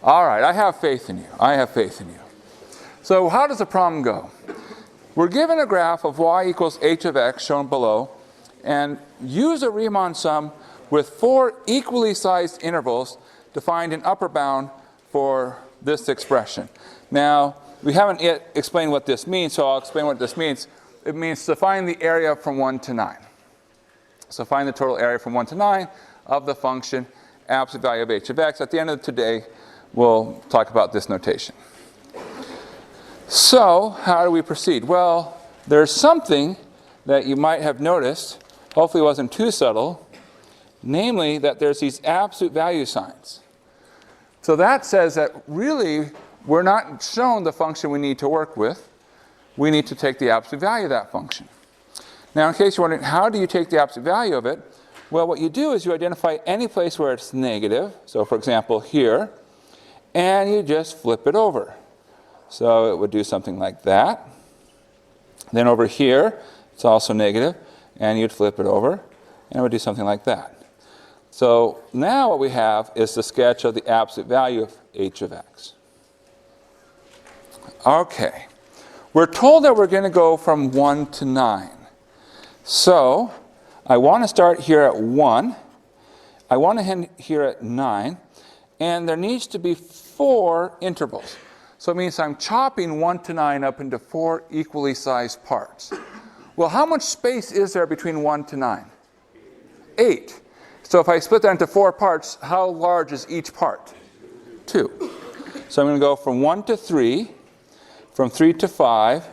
All right, I have faith in you. I have faith in you. So how does the problem go? We're given a graph of y equals h of x, shown below, and use a Riemann sum with 4 equally sized intervals to find an upper bound for this expression. Now, we haven't yet explained what this means, so I'll explain what this means. It means to find the area from 1 to 9. So find the total area from 1 to 9 of the function absolute value of h of x. At the end of today, we'll talk about this notation. So, how do we proceed? Well, there's something that you might have noticed, hopefully it wasn't too subtle, namely that there's these absolute value signs. So that says that really we're not shown the function we need to work with. We need to take the absolute value of that function. Now, in case you're wondering, how do you take the absolute value of it? Well, what you do is you identify any place where it's negative. So, for example, here. And you just flip it over. So it would do something like that. Then over here, it's also negative. And you'd flip it over. And it would do something like that. So now what we have is the sketch of the absolute value of h of x. Okay. We're told that we're going to go from 1 to 9. So I want to start here at 1. I want to end here at 9. And there needs to be 4 intervals. So it means I'm chopping 1 to 9 up into 4 equally sized parts. Well, how much space is there between 1 to 9? 8. So if I split that into 4 parts, how large is each part? 2. So I'm going to go from 1 to 3, from 3 to 5,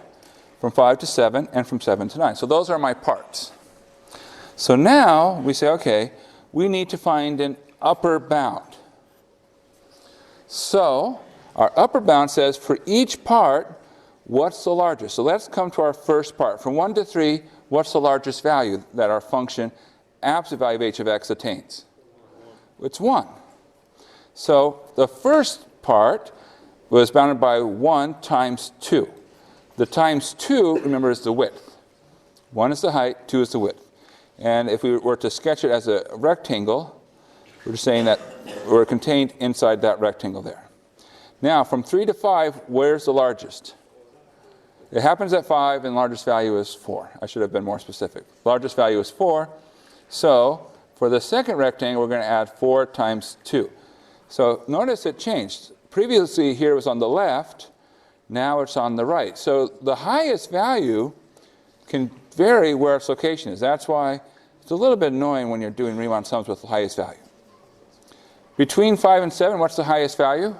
from 5 to 7, and from 7 to 9. So those are my parts. So now we say, okay, we need to find an upper bound. So our upper bound says for each part, what's the largest? So let's come to our first part. From 1 to 3, what's the largest value that our function absolute value of h of x attains? It's 1. So the first part was bounded by 1 times 2. The times 2, remember, is the width. 1 is the height, 2 is the width. And if we were to sketch it as a rectangle, we're just saying that we're contained inside that rectangle there. Now, from 3 to 5, where's the largest? It happens at 5, and largest value is 4. I should have been more specific. Largest value is 4. So for the second rectangle, we're going to add 4 times 2. So notice it changed. Previously, here it was on the left. Now it's on the right. So the highest value can vary where its location is. That's why it's a little bit annoying when you're doing Riemann sums with the highest value. Between 5 and 7, what's the highest value?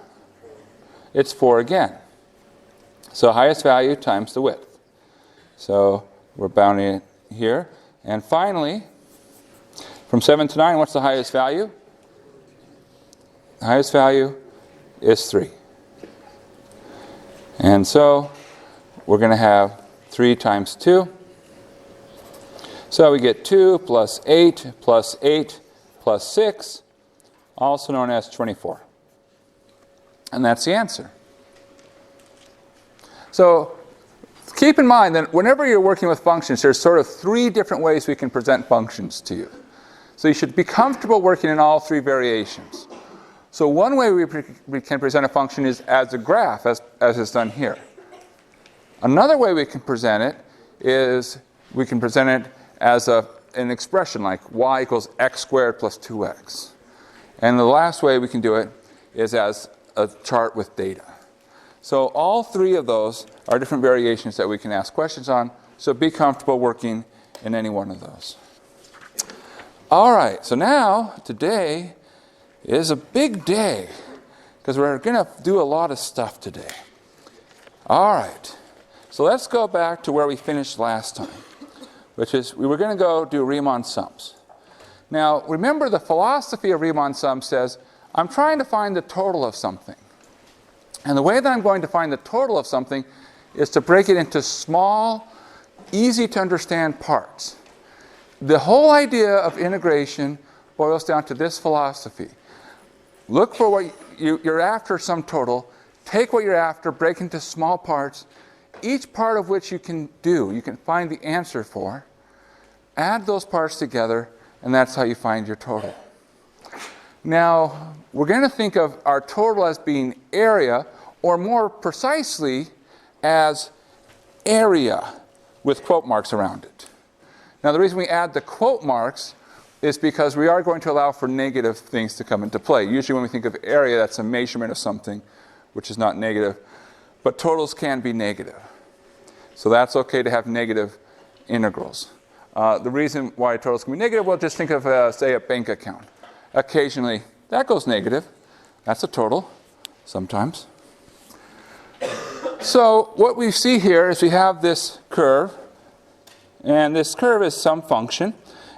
It's 4 again. So highest value times the width. So we're bounding it here. And finally, from 7 to 9, what's the highest value? The highest value is 3. And so we're going to have 3 times 2. So we get 2 plus 8 plus 8 plus 6, also known as 24. And that's the answer. So keep in mind that whenever you're working with functions, there's sort of 3 different ways we can present functions to you. So you should be comfortable working in all 3 variations. So one way we can present a function is as a graph, as is done here. Another way we can present it is we can present it as an expression like y equals x squared plus 2x. And the last way we can do it is as a chart with data. So all 3 of those are different variations that we can ask questions on. So be comfortable working in any one of those. All right, so now, today is a big day because we're going to do a lot of stuff today. All right, so let's go back to where we finished last time, which is we were going to go do Riemann sums. Now, remember the philosophy of Riemann sums says, I'm trying to find the total of something. And the way that I'm going to find the total of something is to break it into small, easy to understand parts. The whole idea of integration boils down to this philosophy. Look for what you're after, some total. Take what you're after, break into small parts, each part of which you can do, you can find the answer for. Add those parts together, and that's how you find your total. Now, we're going to think of our total as being area, or more precisely, as area with quote marks around it. Now, the reason we add the quote marks is because we are going to allow for negative things to come into play. Usually when we think of area, that's a measurement of something, which is not negative. But totals can be negative. So that's okay to have negative integrals. The reason why totals can be negative, well, just think of, say, a bank account. Occasionally, that goes negative. That's a total, sometimes. So what we see here is we have this curve, and this curve is some function,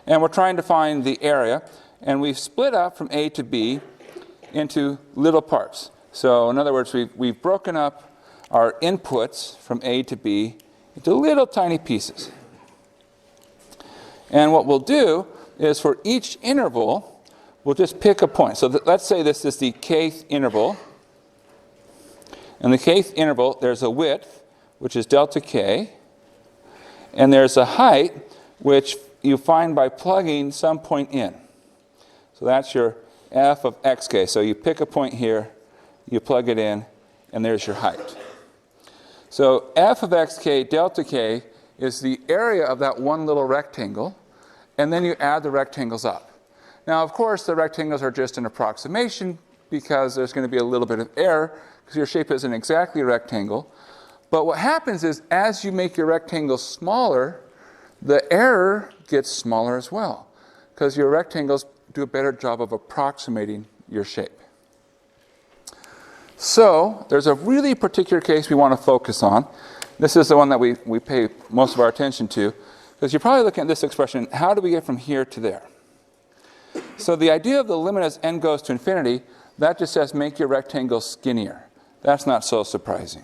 and we're trying to find the area, and we've split up from A to B into little parts. So in other words, we've broken up our inputs from A to B into little tiny pieces. And what we'll do is for each interval, we'll just pick a point. So let's say this is the kth interval. In the kth interval, there's a width, which is delta k, and there's a height, which you find by plugging some point in. So that's your f of xk. So you pick a point here, you plug it in, and there's your height. So f of xk delta k is the area of that one little rectangle, and then you add the rectangles up. Now, of course, the rectangles are just an approximation because there's going to be a little bit of error because your shape isn't exactly a rectangle. But what happens is as you make your rectangle smaller, the error gets smaller as well because your rectangles do a better job of approximating your shape. So there's a really particular case we want to focus on. This is the one that we pay most of our attention to because you're probably looking at this expression, how do we get from here to there? So the idea of the limit as n goes to infinity, that just says make your rectangle skinnier. That's not so surprising.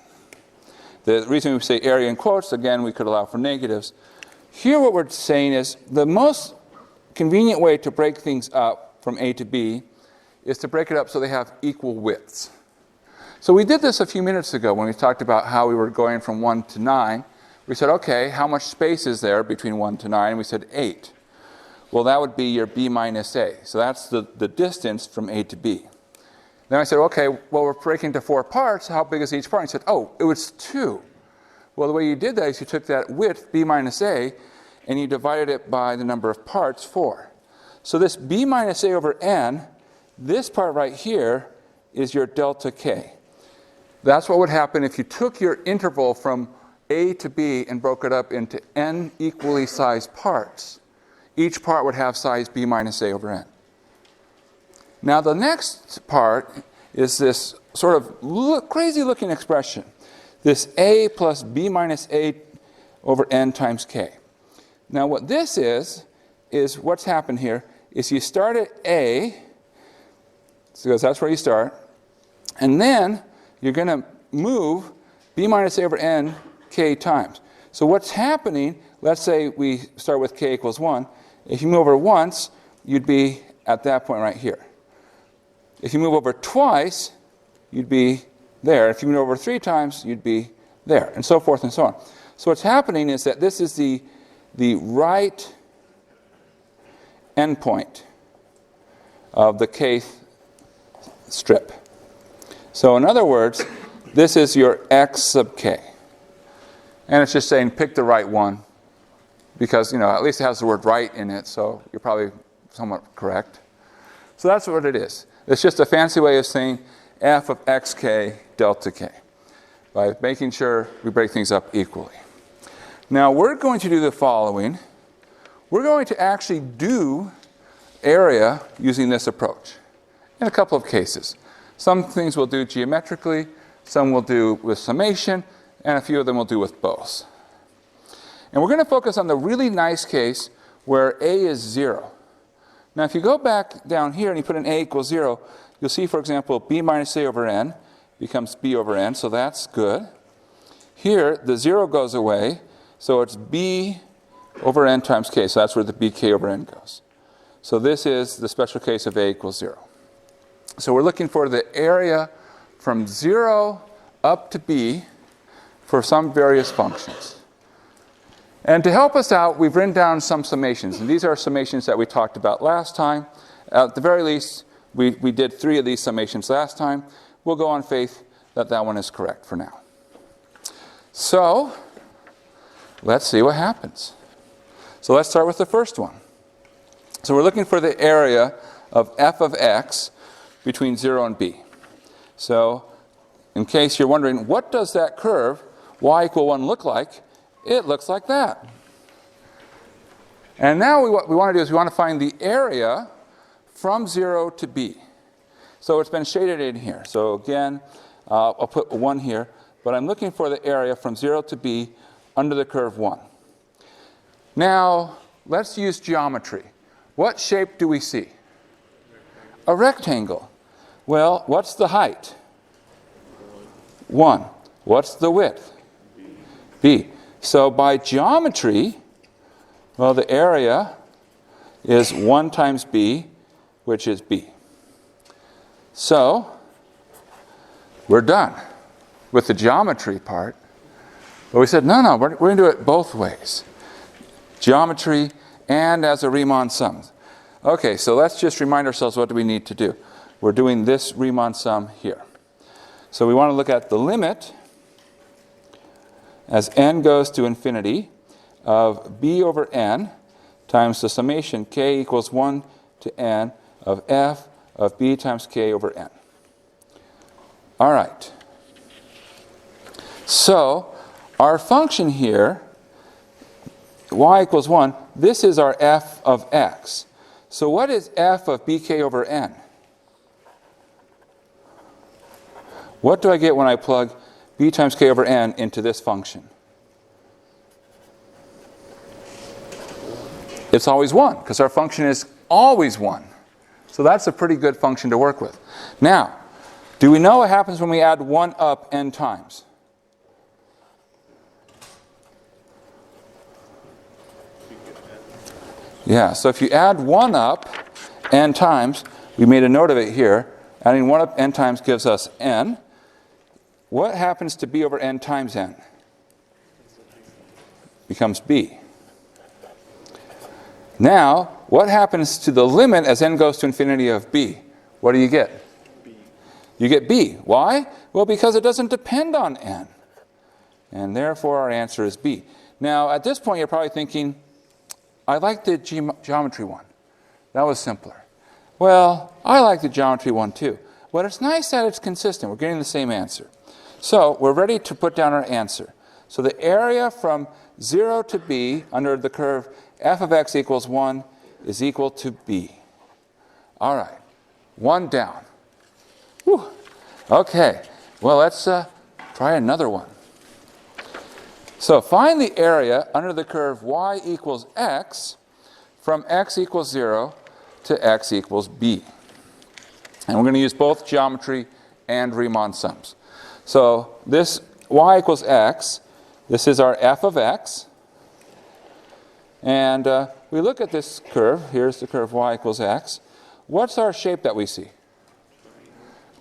The reason we say area in quotes, again, we could allow for negatives. Here what we're saying is the most convenient way to break things up from A to B is to break it up so they have equal widths. So we did this a few minutes ago when we talked about how we were going from 1 to 9. We said, okay, how much space is there between 1 to 9? And we said 8. Well, that would be your B minus A. So that's the distance from A to B. Then I said, okay, well, we're breaking into 4 parts. How big is each part? And he said, oh, it was 2. Well, the way you did that is you took that width, B minus A, and you divided it by the number of parts, 4. So this B minus A over n, this part right here is your delta k. That's what would happen if you took your interval from A to B and broke it up into n equally sized parts. Each part would have size B minus A over n. Now the next part is this sort of crazy looking expression. This A plus B minus A over n times k. Now what this is what's happened here is you start at A, because that's where you start, and then you're going to move B minus A over n k times. So what's happening, let's say we start with k equals 1. If you move over once, you'd be at that point right here. If you move over twice, you'd be there. If you move over 3 times, you'd be there, and so forth and so on. So what's happening is that this is the right endpoint of the kth strip. So in other words, this is your x sub k. And it's just saying pick the right one because, at least it has the word right in it, so you're probably somewhat correct. So that's what it is. It's just a fancy way of saying f of xk delta k by making sure we break things up equally. Now we're going to do the following. We're going to actually do area using this approach in a couple of cases. Some things we'll do geometrically, some we'll do with summation, and a few of them we'll do with both. And we're going to focus on the really nice case where A is 0. Now if you go back down here and you put in A equals 0, you'll see, for example, B minus A over n becomes B over n, so that's good. Here, the 0 goes away, so it's B over n times k, so that's where the bk over n goes. So this is the special case of A equals 0. So we're looking for the area from 0 up to B for some various functions. And to help us out, we've written down some summations. And these are summations that we talked about last time. At the very least, We did 3 of these summations last time. We'll go on faith that that one is correct for now. So let's see what happens. So let's start with the first one. So we're looking for the area of f of x between 0 and b. So in case you're wondering, what does that curve y equal 1 look like? It looks like that. And now what we want to do is we want to find the area from 0 to b. So it's been shaded in here. So again, I'll put 1 here. But I'm looking for the area from 0 to b under the curve 1. Now, let's use geometry. What shape do we see? A rectangle. Well, what's the height? 1. What's the width? B. So by geometry, well, the area is 1 times b, which is b. So, we're done with the geometry part. But we said, no, we're going to do it both ways. Geometry and as a Riemann sum. Okay, so let's just remind ourselves, what do we need to do? We're doing this Riemann sum here. So we want to look at the limit as n goes to infinity of b over n times the summation k equals 1 to n of f of b times k over n. All right. So our function here, y equals 1, this is our f of x. So what is f of bk over n? What do I get when I plug b times k over n into this function? It's always 1, because our function is always 1. So that's a pretty good function to work with. Now, do we know what happens when we add 1 up n times? Yeah, so if you add 1 up n times, we made a note of it here, adding 1 up n times gives us n. What happens to b over n times n? Becomes b. Now, what happens to the limit as n goes to infinity of b? What do you get? B. You get b. Why? Well, because it doesn't depend on n. And therefore, our answer is b. Now, at this point, you're probably thinking, I like the geometry one. That was simpler. Well, I like the geometry one too. But it's nice that it's consistent. We're getting the same answer. So we're ready to put down our answer. So the area from 0 to b under the curve f of x equals 1 is equal to b. All right. 1 down. Whew. Okay. Well, let's try another one. So find the area under the curve y equals x from x equals 0 to x equals b. And we're going to use both geometry and Riemann sums. So this y equals x, this is our f of x. And we look at this curve. Here's the curve y equals x. What's our shape that we see?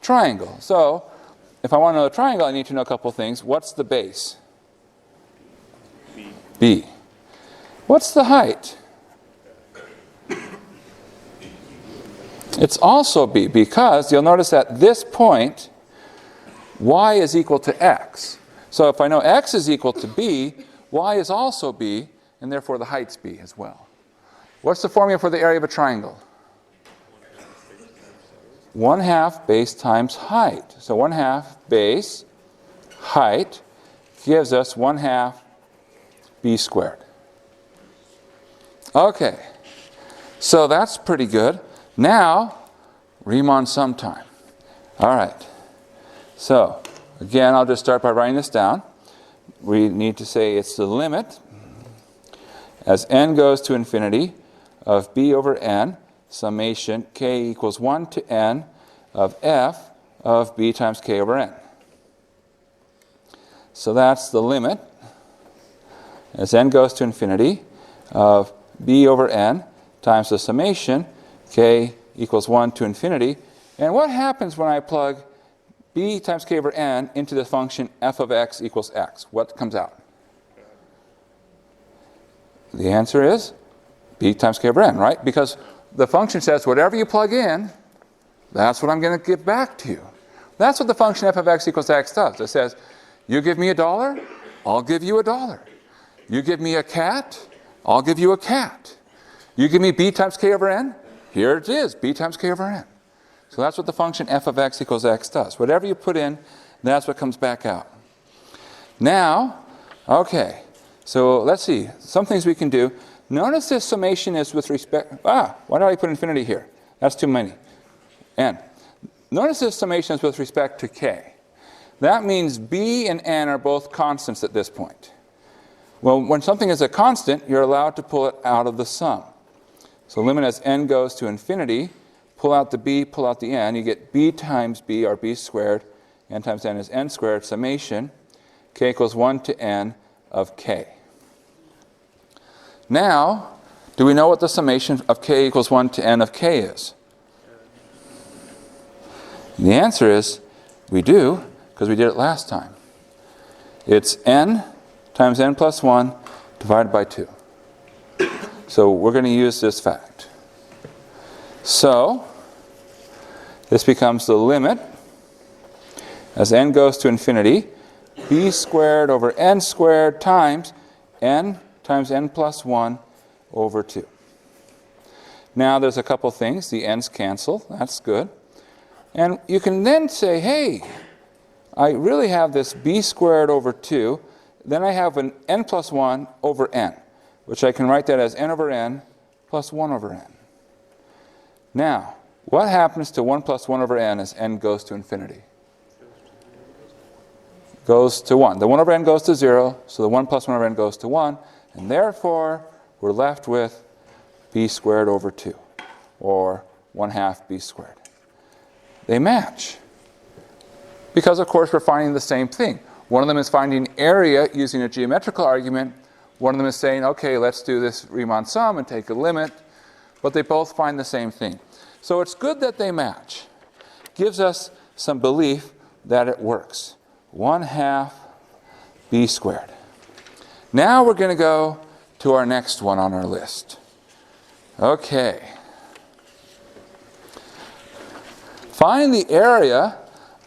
Triangle. So if I want to know the triangle, I need to know a couple things. What's the base? B. What's the height? It's also b, because you'll notice at this point, y is equal to x. So if I know x is equal to b, y is also b, and therefore the height's b as well. What's the formula for the area of a triangle? 1/2 base times height. So 1/2 base height gives us 1/2 b squared. Okay, so that's pretty good. Now, Riemann sum time. All right, so again, I'll just start by writing this down. We need to say it's the limit as n goes to infinity of b over n summation k equals 1 to n of f of b times k over n. So that's the limit as n goes to infinity of b over n times the summation k equals 1 to infinity. And what happens when I plug b times k over n into the function f of x equals x? What comes out? The answer is b times k over n, right? Because the function says whatever you plug in, That's what I'm going to give back to you. That's what the function f of x equals x does. It says, you give me $1, I'll give you $1. You give me a cat, I'll give you a cat. You give me b times k over n, here it is, b times k over n. So that's what the function f of x equals x does. Whatever you put in, that's what comes back out. Now, okay, so let's see, some things we can do. Notice this summation is with respect, why did I put infinity here? That's too many. N. Notice this summation is with respect to k. That means b and n are both constants at this point. Well, when something is a constant, you're allowed to pull it out of the sum. So limit as n goes to infinity, pull out the b, pull out the n, you get b times b, or b squared, n times n is n squared, summation, k equals 1 to n of k. Now, do we know what the summation of k equals 1 to n of k is? The answer is, we do, because we did it last time. It's n times n plus 1 divided by 2. So we're going to use this fact. So this becomes the limit as n goes to infinity, b squared over n squared times n plus 1 over 2. Now there's a couple things. The n's cancel. That's good. And you can then say, hey, I really have this b squared over 2. Then I have an n plus 1 over n, which I can write that as n over n plus 1 over n. Now, what happens to 1 plus 1 over n as n goes to infinity? Goes to 1. The 1 over n goes to 0, so the 1 plus 1 over n goes to 1, and therefore we're left with b squared over 2, or 1/2 b squared. They match. Because, of course, we're finding the same thing. One of them is finding area using a geometrical argument. One of them is saying, okay, let's do this Riemann sum and take a limit. But they both find the same thing. So it's good that they match. Gives us some belief that it works. 1/2 b squared. Now we're going to go to our next one on our list. Okay. Find the area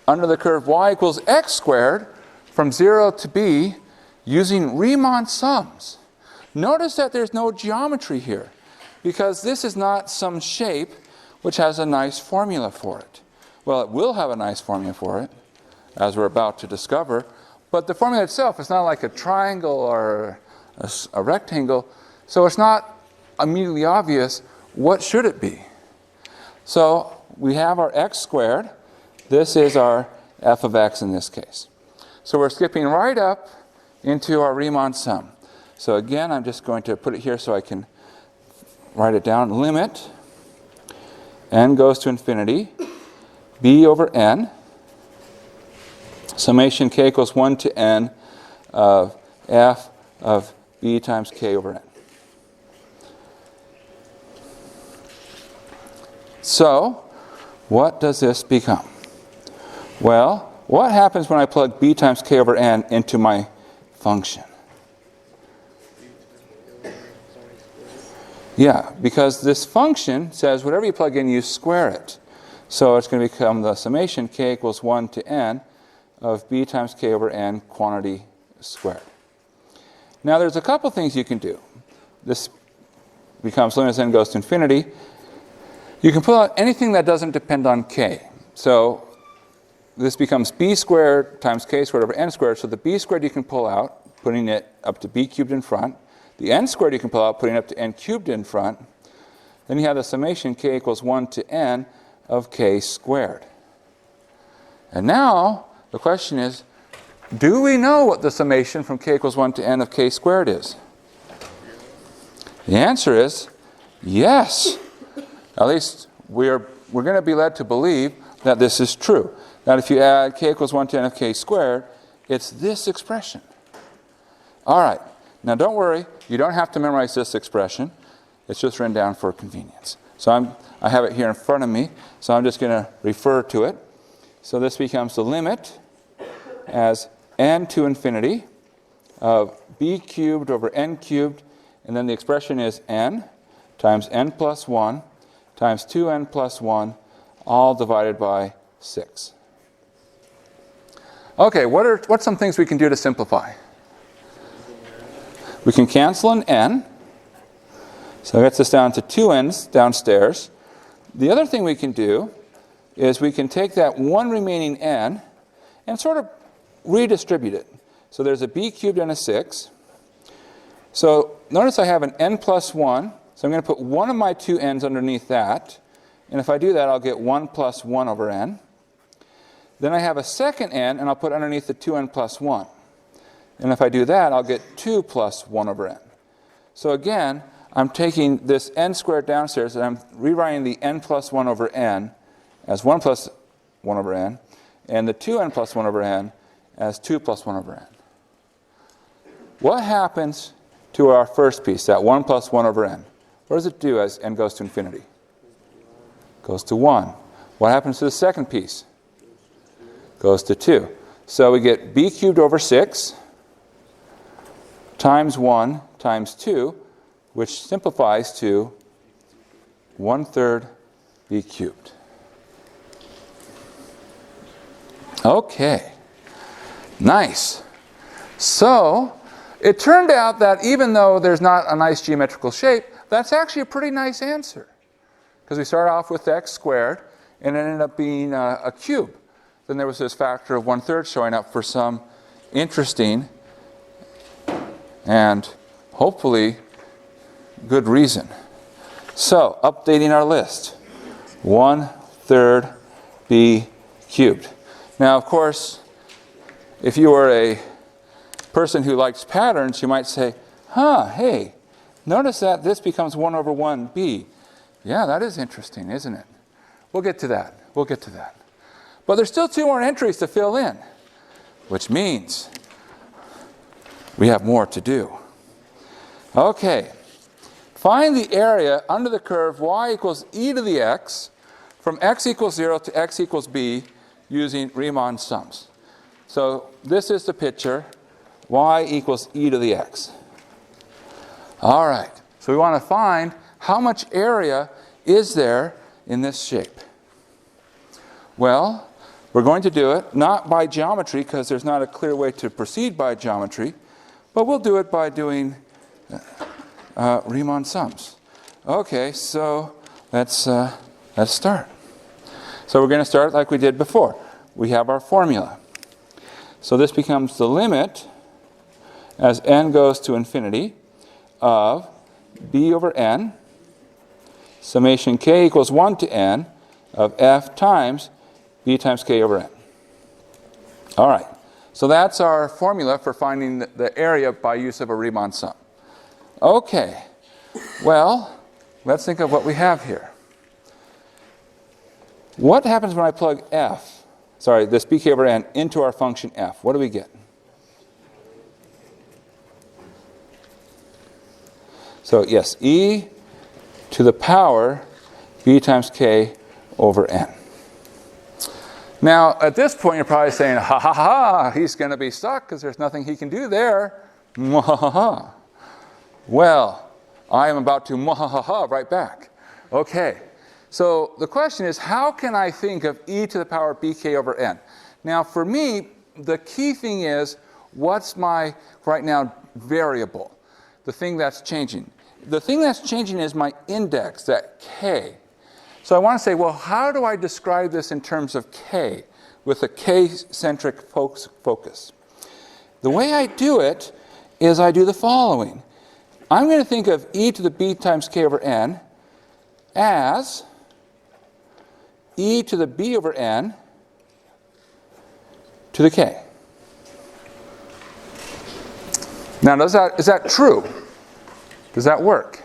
under the curve y equals x squared from 0 to b using Riemann sums. Notice that there's no geometry here, because this is not some shape which has a nice formula for it. Well, it will have a nice formula for it, as we're about to discover, but the formula itself is not like a triangle or a rectangle, so it's not immediately obvious what should it be. So we have our x squared. This is our f of x in this case. So we're skipping right up into our Riemann sum. So again, I'm just going to put it here so I can write it down. Limit n goes to infinity, b over n, summation k equals 1 to n of f of b times k over n. So, what does this become? Well, what happens when I plug b times k over n into my function? Yeah, because this function says whatever you plug in, you square it. So it's going to become the summation k equals 1 to n of b times k over n quantity squared. Now there's a couple things you can do. This becomes limit as n goes to infinity. You can pull out anything that doesn't depend on k. So this becomes b squared times k squared over n squared. So the b squared you can pull out, putting it up to b cubed in front. The n squared you can pull out, putting it up to n cubed in front. Then you have the summation k equals 1 to n of k squared. And now the question is, do we know what the summation from k equals 1 to n of k squared is? The answer is yes. At least we're going to be led to believe that this is true. That if you add k equals 1 to n of k squared, it's this expression. All right. Now don't worry, you don't have to memorize this expression. It's just written down for convenience. So I have it here in front of me, so I'm just going to refer to it. So this becomes the limit as n to infinity of b cubed over n cubed, and then the expression is n times n plus 1 times 2n plus 1 all divided by 6. Okay, what's some things we can do to simplify? We can cancel an n. So that gets us down to 2 n's downstairs. The other thing we can do is we can take that one remaining n and sort of redistribute it. So there's a b cubed and a 6. So notice I have an n plus 1. So I'm going to put one of my 2 n's underneath that. And if I do that, I'll get 1 plus 1 over n. Then I have a second n, and I'll put underneath the 2n plus 1. And if I do that, I'll get 2 plus 1 over n. So again, I'm taking this n squared downstairs, and I'm rewriting the n plus 1 over n as 1 plus 1 over n, and the 2n plus 1 over n as 2 plus 1 over n. What happens to our first piece, that 1 plus 1 over n? What does it do as n goes to infinity? It goes to 1. What happens to the second piece? Goes to 2. So we get b cubed over 6 times 1 times 2, which simplifies to 1/3 b cubed. Okay, nice. So it turned out that even though there's not a nice geometrical shape, that's actually a pretty nice answer. Because we started off with x squared, and it ended up being a cube. Then there was this factor of 1/3 showing up for some interesting and hopefully good reason. So, updating our list. 1/3 b cubed. Now, of course, if you were a person who likes patterns, you might say, hey, notice that this becomes 1 over 1b. Yeah, that is interesting, isn't it? We'll get to that. We'll get to that. But there's still 2 more entries to fill in, which means we have more to do. Okay. Find the area under the curve y equals e to the x from x equals 0 to x equals b using Riemann sums. So this is the picture, y equals e to the x. All right. So we want to find how much area is there in this shape. Well, we're going to do it not by geometry, because there's not a clear way to proceed by geometry, but we'll do it by doing Riemann sums. Okay, so let's start. So we're going to start like we did before. We have our formula. So this becomes the limit as n goes to infinity of b over n summation k equals 1 to n of f times b times k over n. All right, so that's our formula for finding the area by use of a Riemann sum. Okay, well, let's think of what we have here. What happens when I plug this bk over n, into our function f? What do we get? So yes, e to the power b times k over n. Now, at this point, you're probably saying, ha ha ha, he's going to be stuck because there's nothing he can do there. Mwahaha. Well, I am about to mwahaha right back. Okay, so the question is, how can I think of e to the power bk over n? Now, for me, the key thing is, what's my, right now, variable? The thing that's changing. The thing that's changing is my index, that k. So I want to say, well, how do I describe this in terms of k, with a k-centric focus? The way I do it is I do the following. I'm going to think of e to the b times k over n as e to the b over n to the k. Now, is that true? Does that work?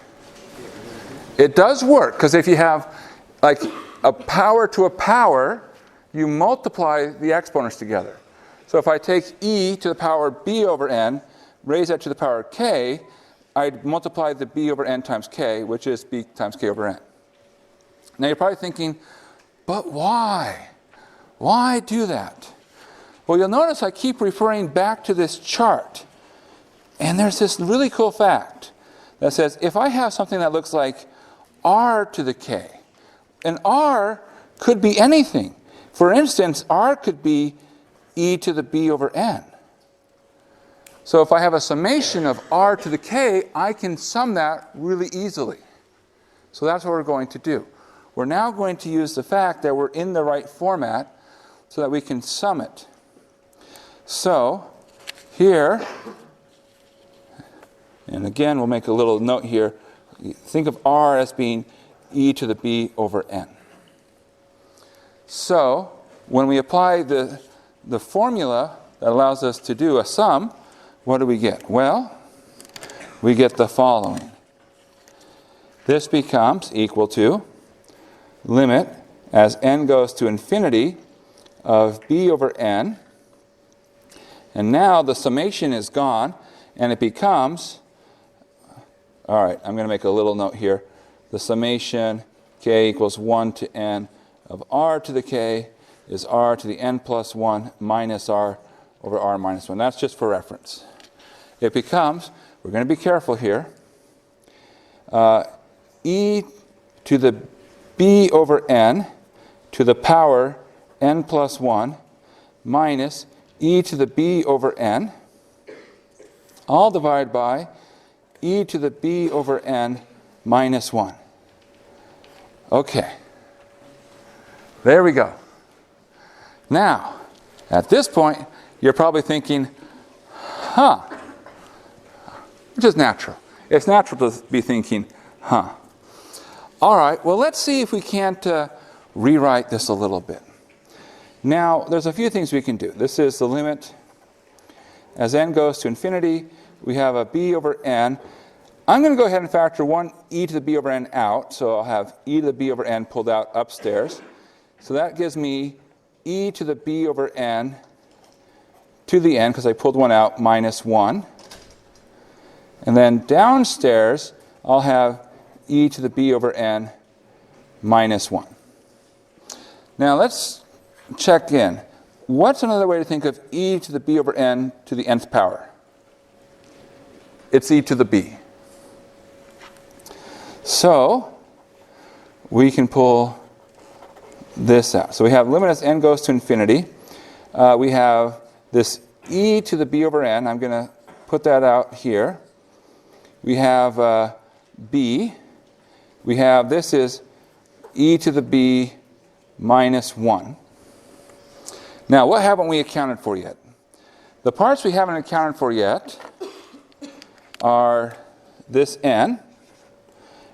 It does work, because if you have like a power to a power, you multiply the exponents together. So if I take e to the power b over n, raise that to the power k, I'd multiply the b over n times k, which is b times k over n. Now you're probably thinking, but why? Why do that? Well, you'll notice I keep referring back to this chart. And there's this really cool fact that says if I have something that looks like r to the k, and r could be anything. For instance, r could be e to the b over n. So if I have a summation of r to the k, I can sum that really easily. So that's what we're going to do. We're now going to use the fact that we're in the right format so that we can sum it. So here, and again we'll make a little note here, think of r as being e to the b over n. So when we apply the formula that allows us to do a sum, what do we get? Well, we get the following. This becomes equal to limit as n goes to infinity of b over n. And now the summation is gone, and it becomes, all right, I'm going to make a little note here. The summation k equals 1 to n of r to the k is r to the n plus 1 minus r over r minus 1. That's just for reference. It becomes, we're going to be careful here, e to the b over n to the power n plus 1 minus e to the b over n, all divided by e to the b over n minus 1. Okay. There we go. Now, at this point, you're probably thinking, which is natural. It's natural to be thinking, All right, well, let's see if we can't rewrite this a little bit. Now, there's a few things we can do. This is the limit. As n goes to infinity, we have a b over n. I'm going to go ahead and factor 1 e to the b over n out. So I'll have e to the b over n pulled out upstairs. So that gives me e to the b over n to the n, because I pulled 1 out, minus 1. And then downstairs, I'll have e to the b over n minus 1. Now let's check in. What's another way to think of e to the b over n to the nth power? It's e to the b. So we can pull this out. So we have limit as n goes to infinity. We have this e to the b over n. I'm going to put that out here. We have b. We have, this is e to the b minus 1. Now, what haven't we accounted for yet? The parts we haven't accounted for yet are this n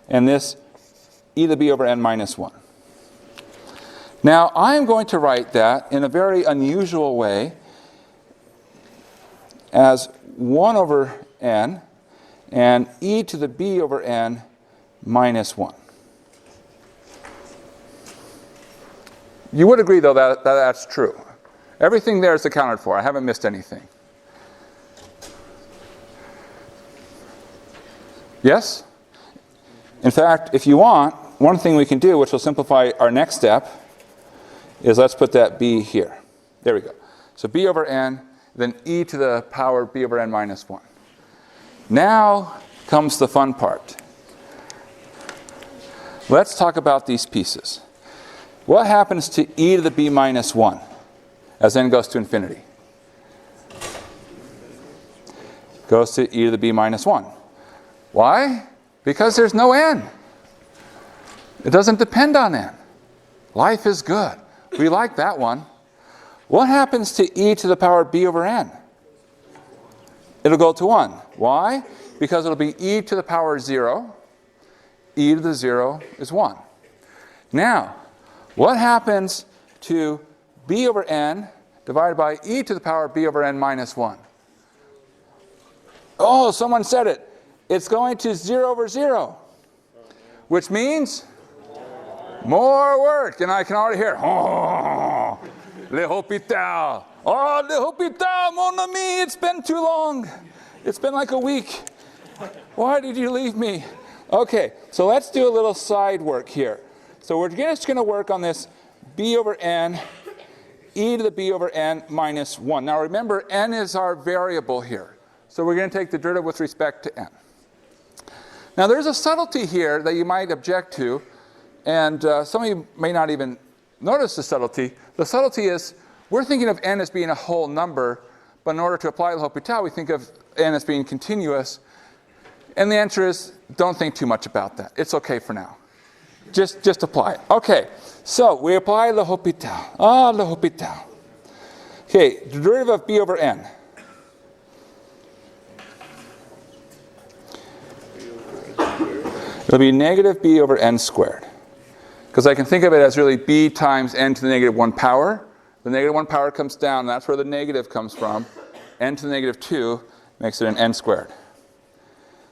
and this e to the b over n minus 1. Now, I'm going to write that in a very unusual way as 1 over n and e to the b over n minus 1. You would agree, though, that that's true. Everything there is accounted for. I haven't missed anything. Yes? In fact, if you want, one thing we can do, which will simplify our next step, is let's put that b here. There we go. So b over n, then e to the power b over n minus 1. Now comes the fun part. Let's talk about these pieces. What happens to e to the b minus 1 as n goes to infinity? Goes to e to the b minus 1. Why? Because there's no n. It doesn't depend on n. Life is good. We like that one. What happens to e to the power b over n? It'll go to 1. Why? Because it'll be e to the power 0. E to the 0 is 1. Now, what happens to b over n divided by e to the power b over n minus 1? Oh, someone said it. It's going to 0 over 0, which means more work. And I can already hear, oh, le hôpital. Oh, le hôpital, mon ami, it's been too long. It's been like a week. Why did you leave me? Okay, so let's do a little side work here. So we're just going to work on this b over n, e to the b over n minus 1. Now remember, n is our variable here. So we're going to take the derivative with respect to n. Now there's a subtlety here that you might object to, and some of you may not even notice the subtlety. The subtlety is we're thinking of n as being a whole number, but in order to apply L'Hopital, we think of n as being continuous. And the answer is, don't think too much about that. It's okay for now. Just apply it. Okay, so we apply L'Hopital. L'Hopital. Okay, the derivative of b over n. It'll be negative b over n squared. Because I can think of it as really b times n to the negative 1 power. The negative 1 power comes down. That's where the negative comes from. N to the negative 2 makes it an n squared.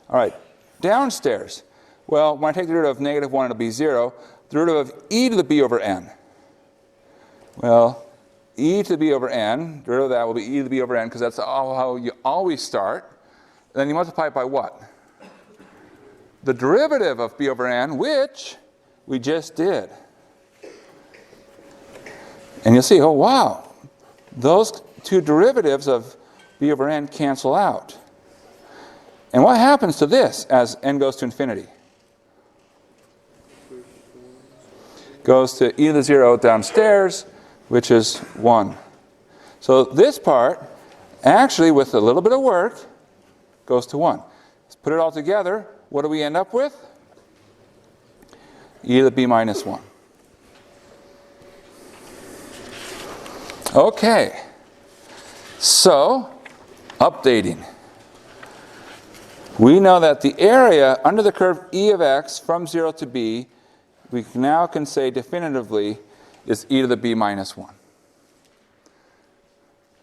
All right, downstairs. Well, when I take the derivative of negative 1, it'll be 0. The derivative of e to the b over n. Well, e to the b over n, derivative of that will be e to the b over n, because that's how you always start. Then you multiply it by what? The derivative of b over n, which we just did. And you'll see, oh wow, those two derivatives of b over n cancel out. And what happens to this as n goes to infinity? Goes to e to the 0 downstairs, which is 1. So this part, actually with a little bit of work, goes to 1. Let's put it all together. What do we end up with? E to the b minus 1. Okay. So, updating. We know that the area under the curve e of x from 0 to b, we now can say definitively, is e to the b minus 1.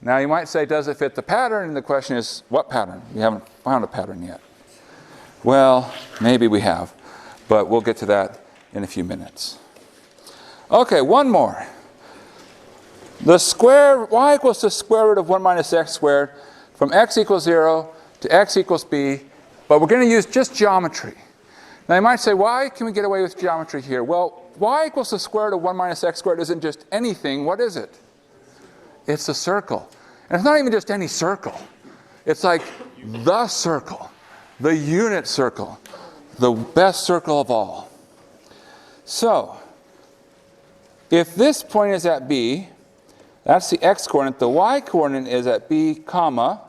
Now you might say, does it fit the pattern? And the question is, what pattern? We haven't found a pattern yet. Well, maybe we have, but we'll get to that in a few minutes. Okay, one more. The square, y equals the square root of 1 minus x squared from x equals 0 to x equals b, but we're going to use just geometry. Now you might say, why can we get away with geometry here? Well, y equals the square root of 1 minus x squared isn't just anything. What is it? It's a circle. And it's not even just any circle. It's like the circle, the unit circle, the best circle of all. So, if this point is at b, that's the x-coordinate. The y-coordinate is at b, comma,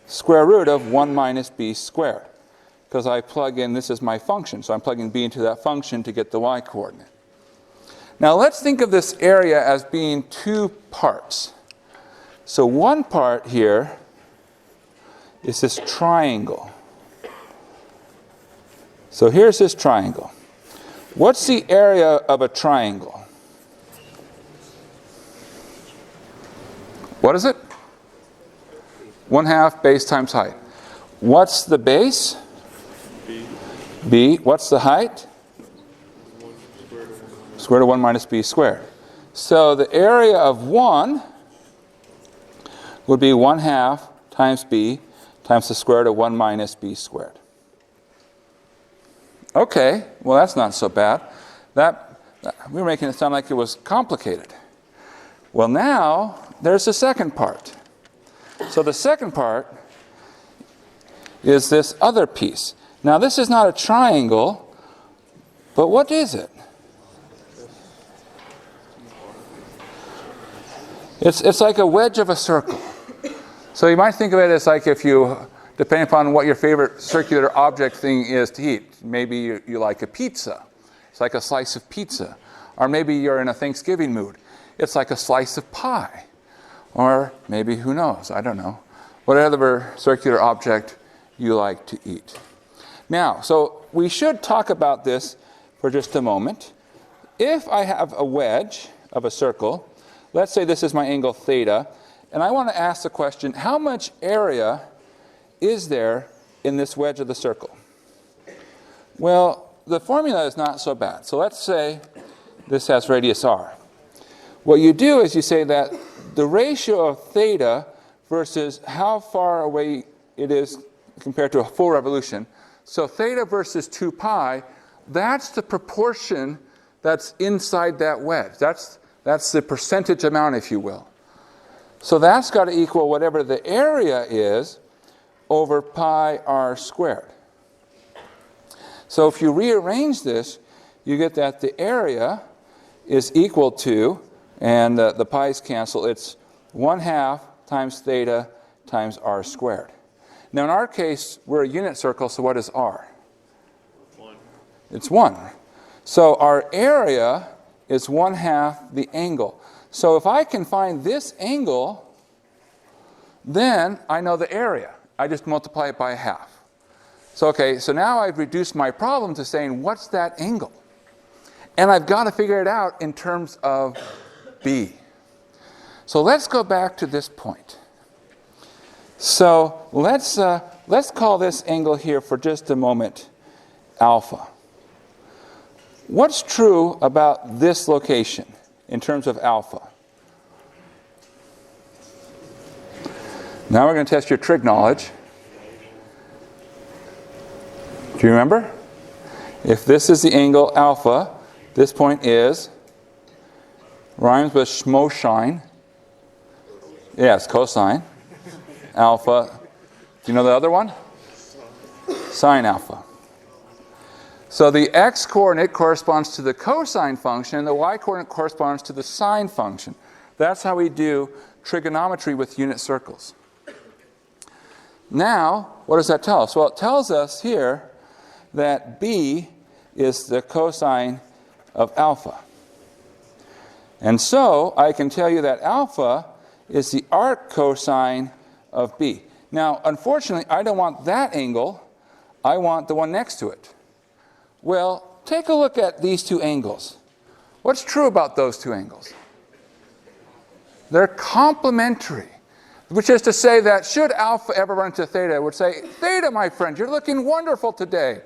square root of 1 minus b squared. Because I plug in, this is my function, so I'm plugging b into that function to get the y-coordinate. Now let's think of this area as being two parts. So one part here is this triangle. So here's this triangle. What's the area of a triangle? What is it? 1/2 base times height. What's the base? B. What's the height? Square root of 1 minus b squared. So the area of 1 would be 1/2 times b times the square root of 1 minus b squared. Okay, well that's not so bad. We were making it sound like it was complicated. Well now, there's the second part. So the second part is this other piece. Now this is not a triangle, but what is it? It's like a wedge of a circle. So you might think of it as like if you, depending upon what your favorite circular object thing is to eat. Maybe you like a pizza. It's like a slice of pizza. Or maybe you're in a Thanksgiving mood. It's like a slice of pie. Or maybe, who knows, I don't know. Whatever circular object you like to eat. Now, so we should talk about this for just a moment. If I have a wedge of a circle, let's say this is my angle theta, and I want to ask the question, how much area is there in this wedge of the circle? Well, the formula is not so bad. So let's say this has radius r. What you do is you say that the ratio of theta versus how far away it is compared to a full revolution. So theta versus 2 pi, that's the proportion that's inside that wedge. That's the percentage amount, if you will. So that's got to equal whatever the area is over pi r squared. So if you rearrange this, you get that the area is equal to, and the pi's cancel, it's 1/2 times theta times r squared. Now in our case, we're a unit circle, so what is r? 1. It's 1. So our area is 1/2 the angle. So if I can find this angle, then I know the area. I just multiply it by 1/2. So okay, so now I've reduced my problem to saying, what's that angle? And I've got to figure it out in terms of b. So let's go back to this point. So let's call this angle here for just a moment alpha. What's true about this location in terms of alpha? Now we're going to test your trig knowledge. Do you remember? If this is the angle alpha, this point is, rhymes with Schmoshine. Yes, cosine. Alpha. Do you know the other one? Sine alpha. So the x-coordinate corresponds to the cosine function, and the y-coordinate corresponds to the sine function. That's how we do trigonometry with unit circles. Now, what does that tell us? Well, it tells us here that b is the cosine of alpha. And so I can tell you that alpha is the arc cosine of b. Now, unfortunately, I don't want that angle. I want the one next to it. Well, take a look at these two angles. What's true about those two angles? They're complementary, which is to say that should alpha ever run into theta, it would say, theta, my friend, you're looking wonderful today.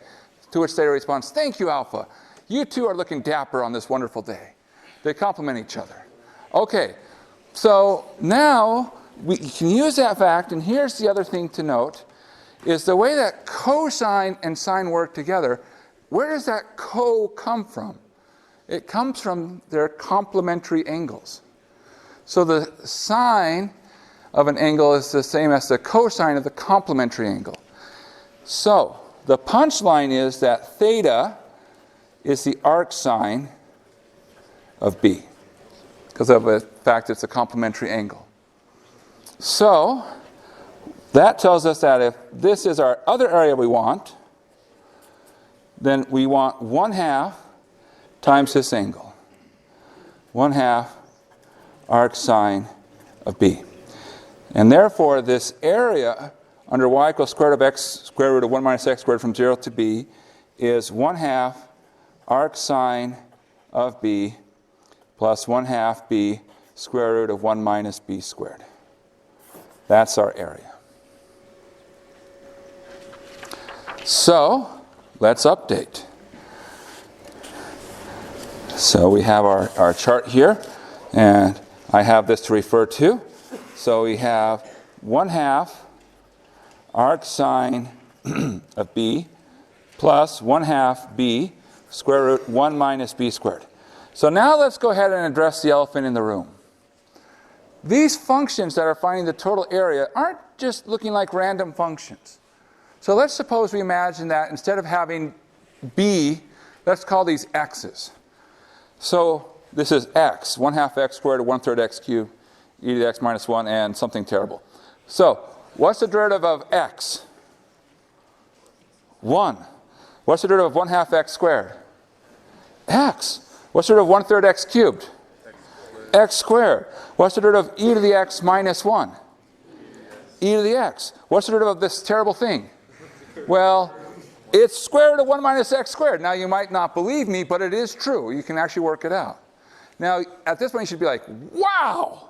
To which theta responds, thank you, alpha. You two are looking dapper on this wonderful day. They complement each other. Okay, so now we can use that fact, and here's the other thing to note, is the way that cosine and sine work together. Where does that co come from? It comes from their complementary angles. So the sine of an angle is the same as the cosine of the complementary angle. So the punchline is that theta is the arc sine of b, because of the fact it's a complementary angle. So that tells us that if this is our other area we want, then we want 1/2 times this angle. 1/2 arc sine of b. And therefore, this area under y equals square root of x square root of 1 minus x squared from 0 to b is 1/2 arc sine of b plus 1/2 b square root of 1 minus b squared. That's our area. So let's update. So we have our chart here, and I have this to refer to. So we have 1/2 arc sine of b plus 1/2 b square root 1 minus b squared. So now let's go ahead and address the elephant in the room. These functions that are finding the total area aren't just looking like random functions. So let's suppose we imagine that instead of having b, let's call these x's. So this is x, 1/2 x squared, 1/3 x cubed, e to the x minus 1, and something terrible. So what's the derivative of x? 1. What's the derivative of 1/2 x squared? X. What's the derivative of 1/3 x cubed? X squared. What's the derivative of e to the x minus 1? E to the x. What's the derivative of this terrible thing? Well, it's square root of 1 minus x squared. Now, you might not believe me, but it is true. You can actually work it out. Now, at this point, you should be like, wow,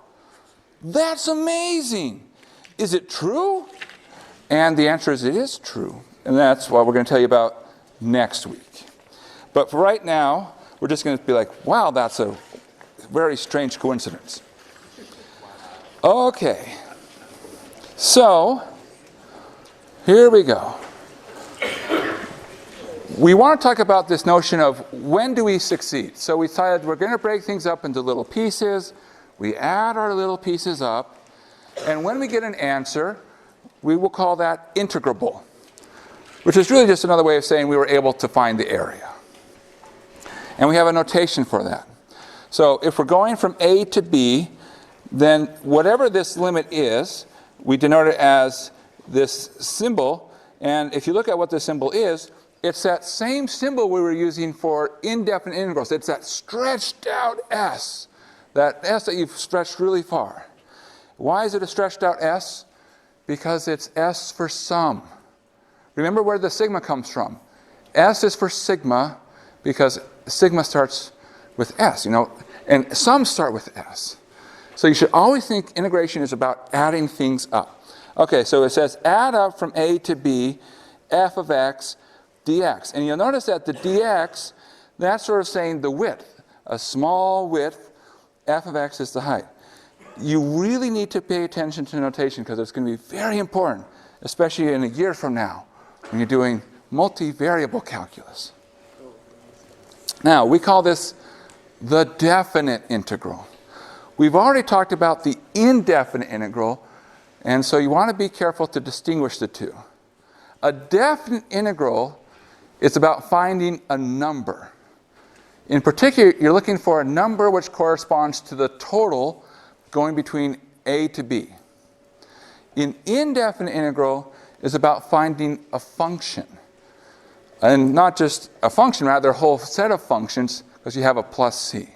that's amazing. Is it true? And the answer is it is true. And that's what we're going to tell you about next week. But for right now, we're just going to be like, wow, that's a very strange coincidence. Okay. So, here we go. We want to talk about this notion of when do we succeed. So we decided we're going to break things up into little pieces. We add our little pieces up. And when we get an answer, we will call that integrable, which is really just another way of saying we were able to find the area. And we have a notation for that. So if we're going from A to B, then whatever this limit is, we denote it as this symbol. And if you look at what this symbol is, it's that same symbol we were using for indefinite integrals. It's that stretched out S. That S that you've stretched really far. Why is it a stretched out S? Because it's S for sum. Remember where the sigma comes from. S is for sigma because sigma starts with S, and sums start with S. So you should always think integration is about adding things up. Okay, so it says add up from A to B, f of x dx. And you'll notice that the dx, that's sort of saying the width. A small width, f of x is the height. You really need to pay attention to notation because it's going to be very important, especially in a year from now when you're doing multivariable calculus. Now, we call this the definite integral. We've already talked about the indefinite integral, and so you want to be careful to distinguish the two. A definite integral is about finding a number. In particular, you're looking for a number which corresponds to the total going between A to B. An indefinite integral is about finding a function. And not just a function, rather a whole set of functions, because you have a plus c.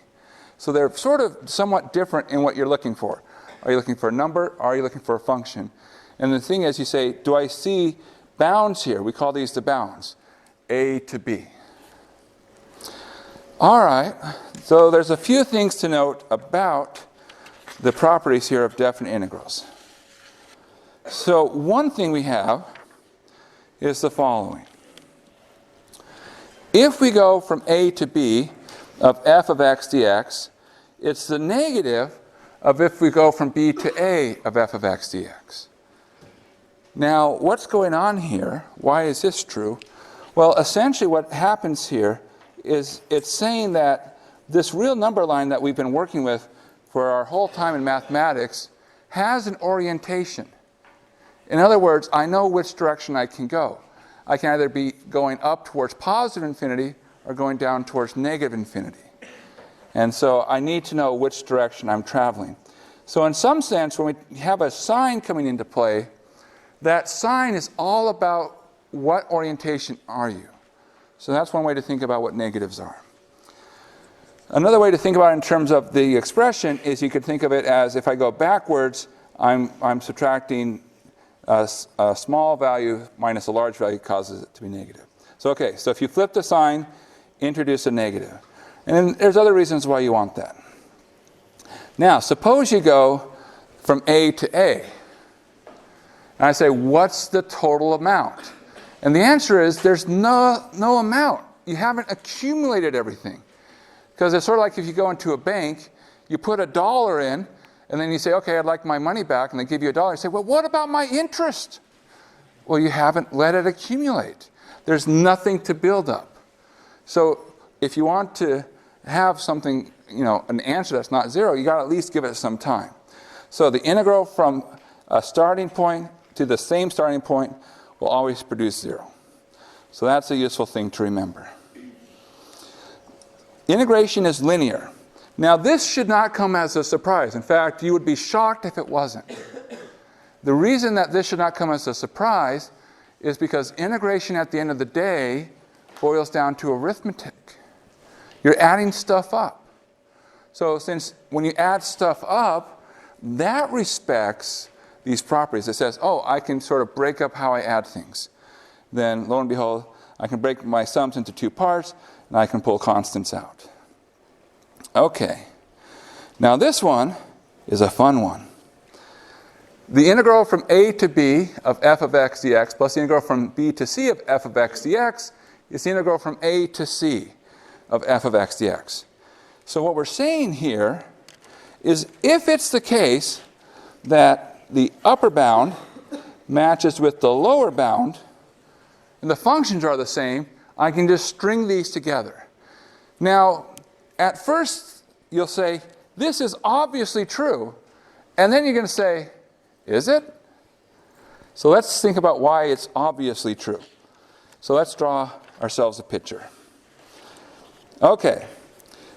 So they're sort of somewhat different in what you're looking for. Are you looking for a number, or are you looking for a function? And the thing is, you say, do I see bounds here? We call these the bounds, A to B. All right, so there's a few things to note about the properties here of definite integrals. So one thing we have is the following. If we go from A to B of f of x dx, it's the negative of if we go from B to A of f of x dx. Now, what's going on here? Why is this true? Well, essentially what happens here is it's saying that this real number line that we've been working with for our whole time in mathematics has an orientation. In other words, I know which direction I can go. I can either be going up towards positive infinity or going down towards negative infinity. And so I need to know which direction I'm traveling. So in some sense, when we have a sign coming into play, that sign is all about what orientation are you. So that's one way to think about what negatives are. Another way to think about it in terms of the expression is you could think of it as if I go backwards, I'm subtracting a small value minus a large value causes it to be negative. So okay, so if you flip the sign, introduce a negative. And then there's other reasons why you want that. Now, suppose you go from A to A. And I say, what's the total amount? And the answer is there's no amount. You haven't accumulated everything. Because it's sort of like if you go into a bank, you put $1 in, and then you say, okay, I'd like my money back, and they give you $1. You say, well, what about my interest? Well, you haven't let it accumulate. There's nothing to build up. So if you want to have something, an answer that's not zero, you got to at least give it some time. So the integral from a starting point to the same starting point will always produce 0. So that's a useful thing to remember. Integration is linear. Now, this should not come as a surprise. In fact, you would be shocked if it wasn't. The reason that this should not come as a surprise is because integration at the end of the day boils down to arithmetic. You're adding stuff up. So since when you add stuff up, that respects these properties. It says, oh, I can sort of break up how I add things. Then, lo and behold, I can break my sums into 2 parts, and I can pull constants out. Okay. Now this one is a fun one. The integral from A to B of f of x dx plus the integral from B to C of f of x dx is the integral from A to C of f of x dx. So what we're saying here is if it's the case that the upper bound matches with the lower bound, and the functions are the same, I can just string these together. Now, at first, you'll say, this is obviously true. And then you're going to say, is it? So let's think about why it's obviously true. So let's draw ourselves a picture. Okay.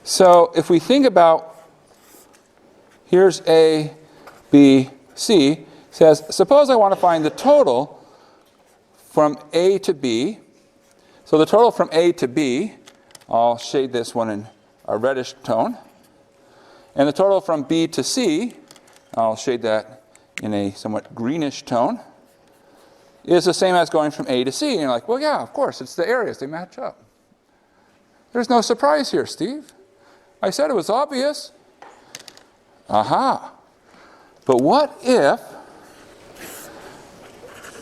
So if we think about, here's A, B, C, says, suppose I want to find the total from A to B. So the total from A to B, I'll shade this one in a reddish tone. And the total from B to C, I'll shade that in a somewhat greenish tone, is the same as going from A to C. And you're like, well, yeah, of course, it's the areas, they match up. There's no surprise here, Steve. I said it was obvious. Aha. But what if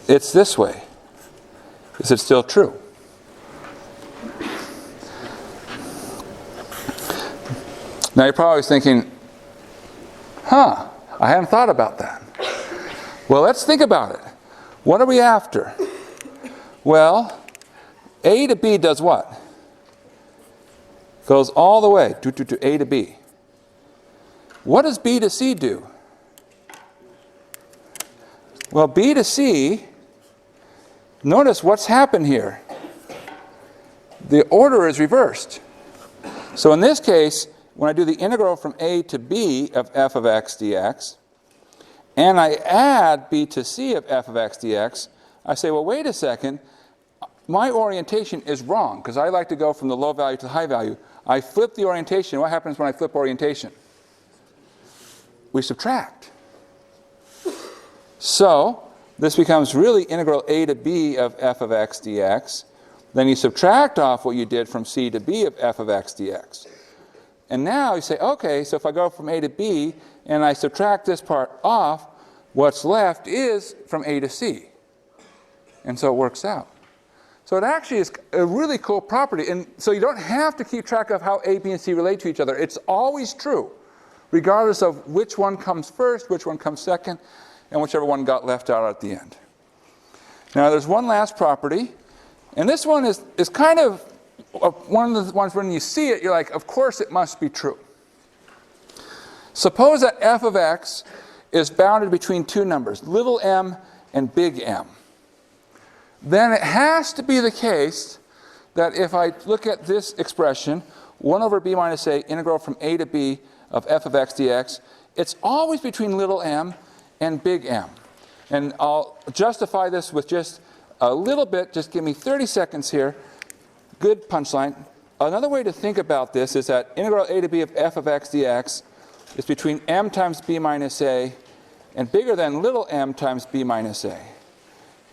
it's this way? Is it still true? Now you're probably thinking, I hadn't thought about that. Well, let's think about it. What are we after? Well, A to B does what? Goes all the way to A to B. What does B to C do? Well, B to C, notice what's happened here. The order is reversed. So in this case, when I do the integral from A to B of f of x dx, and I add B to C of f of x dx, I say, well, wait a second, my orientation is wrong, because I like to go from the low value to the high value. I flip the orientation. What happens when I flip orientation? We subtract. So this becomes really integral A to B of f of x dx. Then you subtract off what you did from C to B of f of x dx. And now you say, okay, so if I go from A to B and I subtract this part off, what's left is from A to C. And so it works out. So it actually is a really cool property. And so you don't have to keep track of how A, B, and C relate to each other. It's always true, regardless of which one comes first, which one comes second, and whichever one got left out at the end. Now there's one last property. And this one is kind of one of the ones when you see it, you're like, of course it must be true. Suppose that f of x is bounded between two numbers, little m and big M. Then it has to be the case that if I look at this expression, 1 over b minus a integral from a to b of f of x dx, it's always between little m and big M. And I'll justify this with just a little bit, just give me 30 seconds here. Good punchline. Another way to think about this is that integral a to b of f of x dx is between m times b minus a and bigger than little m times b minus a.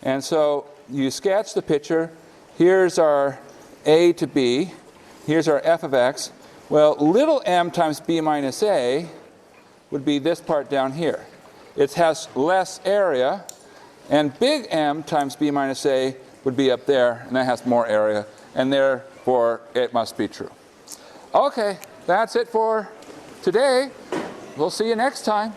And so you sketch the picture. Here's our a to b. Here's our f of x. Well, little m times b minus a would be this part down here. It has less area. And big M times b minus a would be up there, and that has more area. And therefore, it must be true. Okay, that's it for today. We'll see you next time.